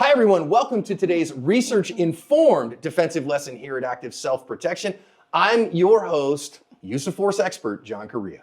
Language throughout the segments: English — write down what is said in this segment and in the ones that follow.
Hi everyone, welcome to today's research-informed defensive lesson here at Active Self-Protection. I'm your host, use of force expert, John Correa.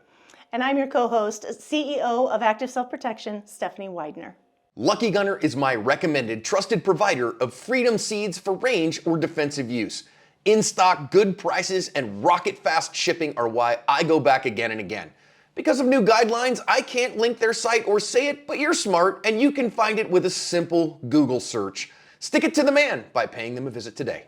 And I'm your co-host, CEO of Active Self-Protection, Stephanie Widener. Lucky Gunner is my recommended trusted provider of freedom seeds for range or defensive use. In stock, good prices, and rocket-fast shipping are why I go back again and again. Because of new guidelines, I can't link their site or say it, but you're smart and you can find it with a simple Google search. Stick it to the man by paying them a visit today.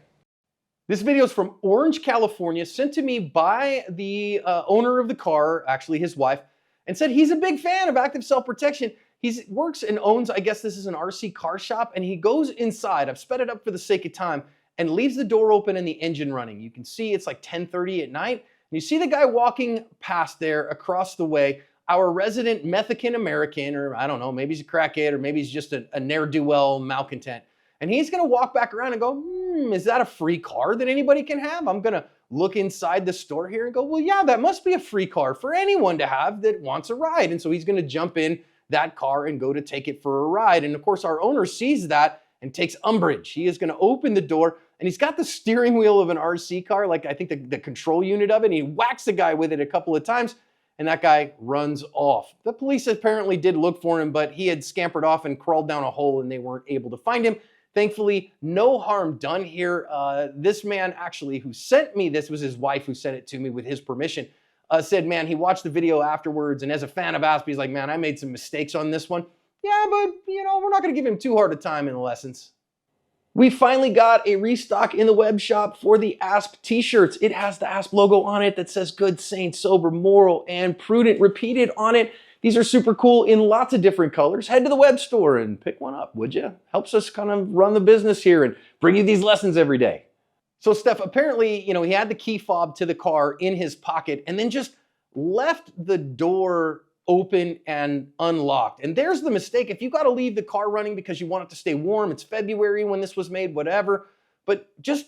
This video is from Orange, California, sent to me by the owner of the car, actually his wife, and said he's a big fan of Active Self-Protection. He works and owns, I guess this is an RC car shop, and he goes inside, I've sped it up for the sake of time, and leaves the door open and the engine running. You can see it's like 10:30 at night. And you see the guy walking past there across the way, our resident Mexican American, or I don't know, maybe he's a crackhead, or maybe he's just a ne'er-do-well malcontent. And he's gonna walk back around and go, is that a free car that anybody can have? I'm gonna look inside the store here and go, well, yeah, that must be a free car for anyone to have that wants a ride. And so he's gonna jump in that car and go to take it for a ride. And of course, our owner sees that and takes umbrage. He is gonna open the door, and he's got the steering wheel of an RC car, like I think the control unit of it, and he whacks the guy with it a couple of times, and that guy runs off. The police apparently did look for him, but he had scampered off and crawled down a hole, and they weren't able to find him. Thankfully, no harm done here. This man actually who sent me this, was his wife who sent it to me with his permission, said, man, he watched the video afterwards, and as a fan of Asp, he's like, man, I made some mistakes on this one. Yeah, but we're not gonna give him too hard a time in the lessons. We finally got a restock in the web shop for the Asp t-shirts. It has the Asp logo on it that says good, sane, sober, moral, and prudent repeated on it. These are super cool in lots of different colors. Head to the web store and pick one up, would you? Helps us kind of run the business here and bring you these lessons every day. So Steph, apparently, he had the key fob to the car in his pocket and then just left the door open and unlocked. And there's the mistake. If you got to leave the car running because you want it to stay warm, it's February when this was made, whatever, but just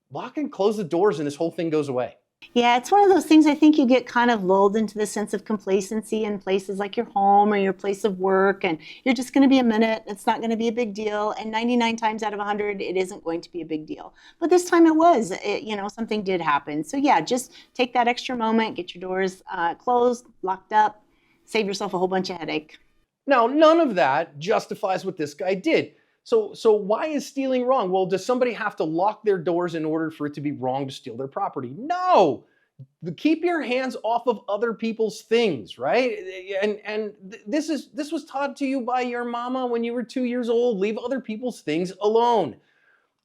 lock and close the doors and this whole thing goes away. Yeah, it's one of those things I think you get kind of lulled into the sense of complacency in places like your home or your place of work, and you're just going to be a minute, it's not going to be a big deal, and 99 times out of 100 it isn't going to be a big deal. But this time it was, something did happen. So yeah, just take that extra moment, get your doors closed, locked up, save yourself a whole bunch of headache. Now, none of that justifies what this guy did. So why is stealing wrong? Well, does somebody have to lock their doors in order for it to be wrong to steal their property? No! Keep your hands off of other people's things, right? And this was taught to you by your mama when you were 2 years old. Leave other people's things alone.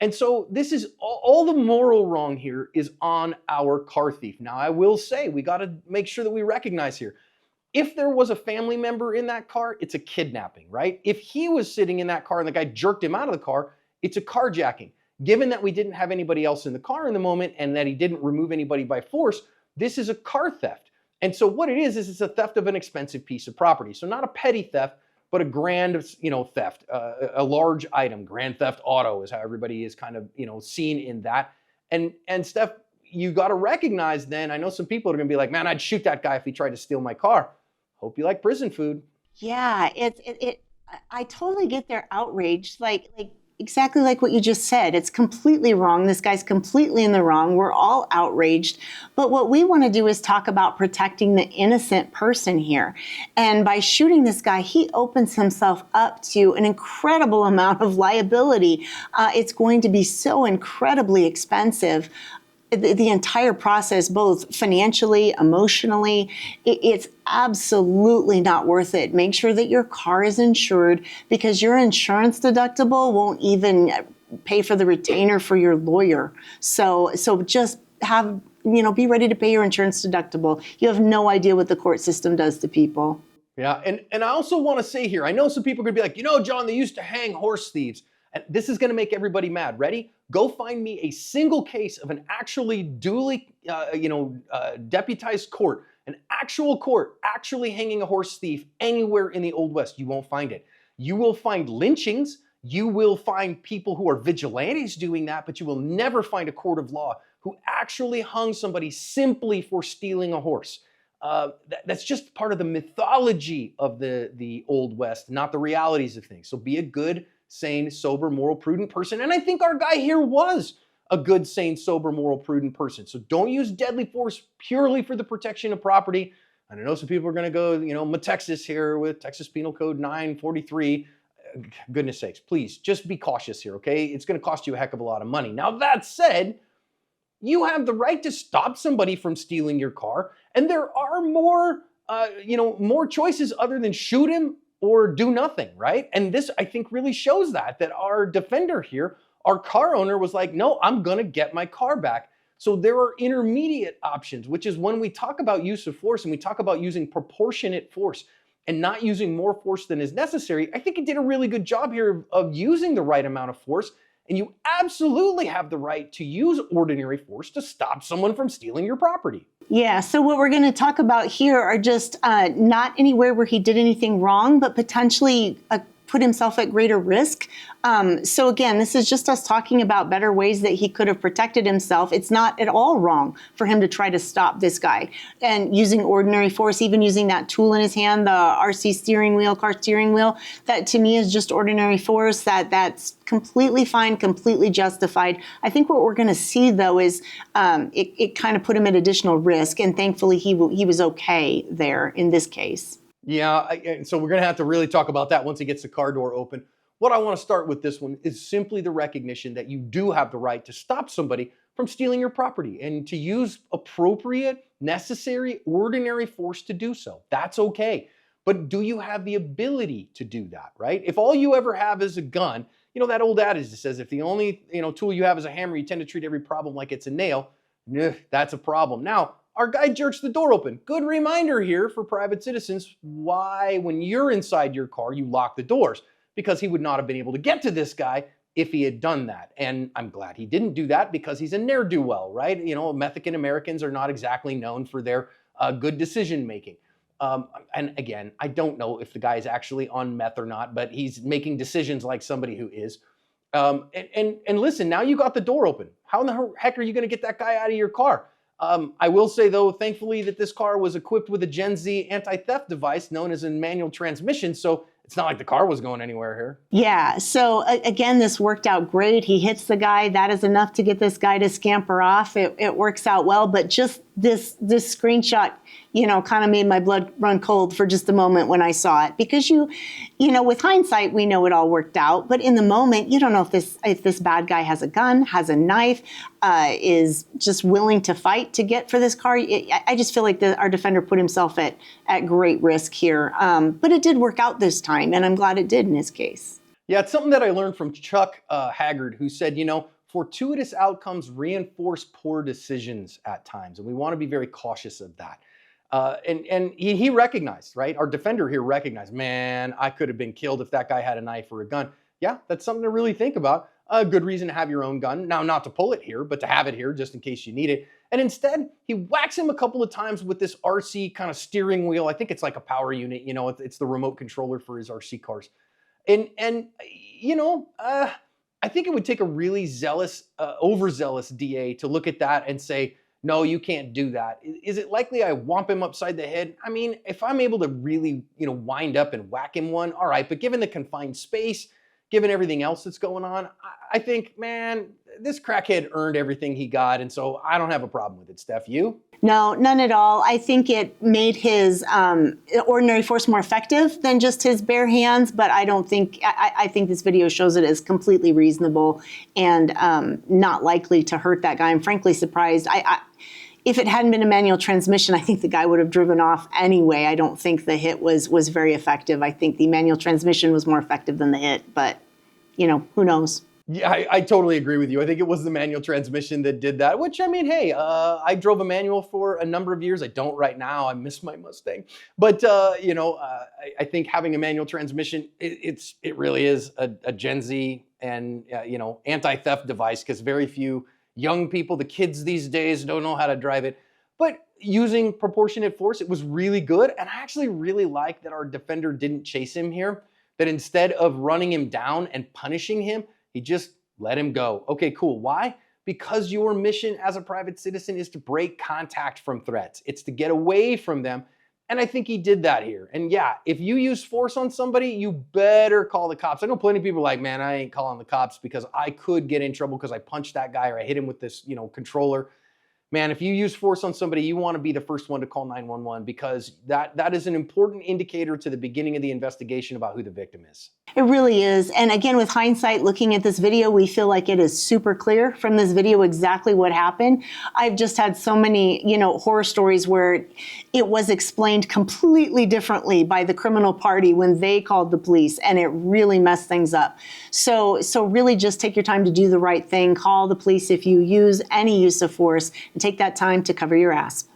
And so this is all the moral wrong here is on our car thief. Now, I will say we got to make sure that we recognize here, if there was a family member in that car, it's a kidnapping, right? If he was sitting in that car and the guy jerked him out of the car, it's a carjacking. Given that we didn't have anybody else in the car in the moment and that he didn't remove anybody by force, this is a car theft. And so what it is it's a theft of an expensive piece of property. So not a petty theft, but a grand, theft, a large item. Grand theft auto is how everybody is kind of, seen in that. And Steph, you got to recognize then, I know some people are going to be like, man, I'd shoot that guy if he tried to steal my car. Hope you like prison food. Yeah, I totally get their outrage, like exactly like what you just said. It's completely wrong. This guy's completely in the wrong. We're all outraged. But what we want to do is talk about protecting the innocent person here. And by shooting this guy, he opens himself up to an incredible amount of liability. It's going to be so incredibly expensive. The entire process, both financially, emotionally, it's absolutely not worth it. Make sure that your car is insured because your insurance deductible won't even pay for the retainer for your lawyer. So just be ready to pay your insurance deductible. You have no idea what the court system does to people. Yeah, and I also want to say here, I know some people are going to be like, John, they used to hang horse thieves. And this is going to make everybody mad. Ready? Go find me a single case of an actually duly, deputized court, an actual court actually hanging a horse thief anywhere in the Old West. You won't find it. You will find lynchings. You will find people who are vigilantes doing that, but you will never find a court of law who actually hung somebody simply for stealing a horse. That's just part of the mythology of the Old West, not the realities of things. So be a good sane, sober, moral, prudent person. And I think our guy here was a good, sane, sober, moral, prudent person. So don't use deadly force purely for the protection of property. And I know some people are going to go, Texas here with Texas Penal Code 943. Goodness sakes, please just be cautious here, okay? It's going to cost you a heck of a lot of money. Now, that said, you have the right to stop somebody from stealing your car, and there are more choices other than shoot him or do nothing, right? And this, I think, really shows that our defender here, our car owner, was like, no, I'm gonna get my car back. So there are intermediate options, which is when we talk about use of force and we talk about using proportionate force and not using more force than is necessary. I think it did a really good job here of using the right amount of force. And you absolutely have the right to use ordinary force to stop someone from stealing your property. Yeah, so what we're going to talk about here are just not anywhere where he did anything wrong, but potentially put himself at greater risk. So again, this is just us talking about better ways that he could have protected himself. It's not at all wrong for him to try to stop this guy and using ordinary force, even using that tool in his hand, the RC steering wheel, car steering wheel. That to me is just ordinary force. That's completely fine, completely justified. I think what we're going to see though is it kind of put him at additional risk, and thankfully he was okay there in this case. Yeah, so we're going to have to really talk about that once he gets the car door open. What I want to start with this one is simply the recognition that you do have the right to stop somebody from stealing your property and to use appropriate, necessary, ordinary force to do so. That's okay. But do you have the ability to do that, right? If all you ever have is a gun, that old adage that says if the only, tool you have is a hammer, you tend to treat every problem like it's a nail. That's a problem. Now, our guy jerks the door open. Good reminder here for private citizens why, when you're inside your car, you lock the doors, because he would not have been able to get to this guy if he had done that. And I'm glad he didn't do that, because he's a ne'er-do-well, right? Mexican Americans are not exactly known for their good decision making. And again, I don't know if the guy is actually on meth or not, but he's making decisions like somebody who is. And listen, now you got the door open. How in the heck are you going to get that guy out of your car? I will say, though, thankfully, that this car was equipped with a Gen Z anti-theft device known as a manual transmission, so it's not like the car was going anywhere here. Yeah, so again, this worked out great. He hits the guy. That is enough to get this guy to scamper off. It works out well, but just this screenshot, kind of made my blood run cold for just a moment when I saw it, because with hindsight, we know it all worked out, but in the moment, you don't know if this bad guy has a gun, has a knife, is just willing to fight to get for this car. I just feel like our defender put himself at great risk here, but it did work out this time, and I'm glad it did in his case. Yeah, it's something that I learned from Chuck Haggard, who said, fortuitous outcomes reinforce poor decisions at times, and we want to be very cautious of that. And he recognized, right? Our defender here recognized, man, I could have been killed if that guy had a knife or a gun. Yeah, that's something to really think about. A good reason to have your own gun. Now, not to pull it here, but to have it here just in case you need it. And instead, he whacks him a couple of times with this RC kind of steering wheel. I think it's like a power unit, it's the remote controller for his RC cars. And I think it would take a really zealous, overzealous DA to look at that and say, no, you can't do that. Is it likely I whomp him upside the head? I mean, if I'm able to really, wind up and whack him one, all right. But given the confined space, given everything else that's going on, I think, man, this crackhead earned everything he got. And so I don't have a problem with it. Steph, you? No, none at all. I think it made his ordinary force more effective than just his bare hands, but I think this video shows it as completely reasonable and not likely to hurt that guy. I'm frankly surprised. If it hadn't been a manual transmission, I think the guy would have driven off anyway. I don't think the hit was very effective. I think the manual transmission was more effective than the hit, but who knows? Yeah, I totally agree with you. I think it was the manual transmission that did that, which, I mean, hey, I drove a manual for a number of years. I don't right now. I miss my Mustang. But, I think having a manual transmission, it really is a Gen Z and, anti-theft device, because very few young people, the kids these days, don't know how to drive it. But using proportionate force, it was really good. And I actually really like that our defender didn't chase him here, that instead of running him down and punishing him, he just let him go. Okay, cool. Why? Because your mission as a private citizen is to break contact from threats. It's to get away from them And I think he did that here. And yeah, if you use force on somebody, you better call the cops. I know plenty of people are like, man, I ain't calling the cops because I could get in trouble because I punched that guy or I hit him with this, controller. Man, if you use force on somebody, you want to be the first one to call 911 because that is an important indicator to the beginning of the investigation about who the victim is. It really is. And again, with hindsight, looking at this video, we feel like it is super clear from this video exactly what happened. I've just had so many, horror stories where it was explained completely differently by the criminal party when they called the police, and it really messed things up. So really just take your time to do the right thing. Call the police if you use any use of force, and take that time to cover your ass.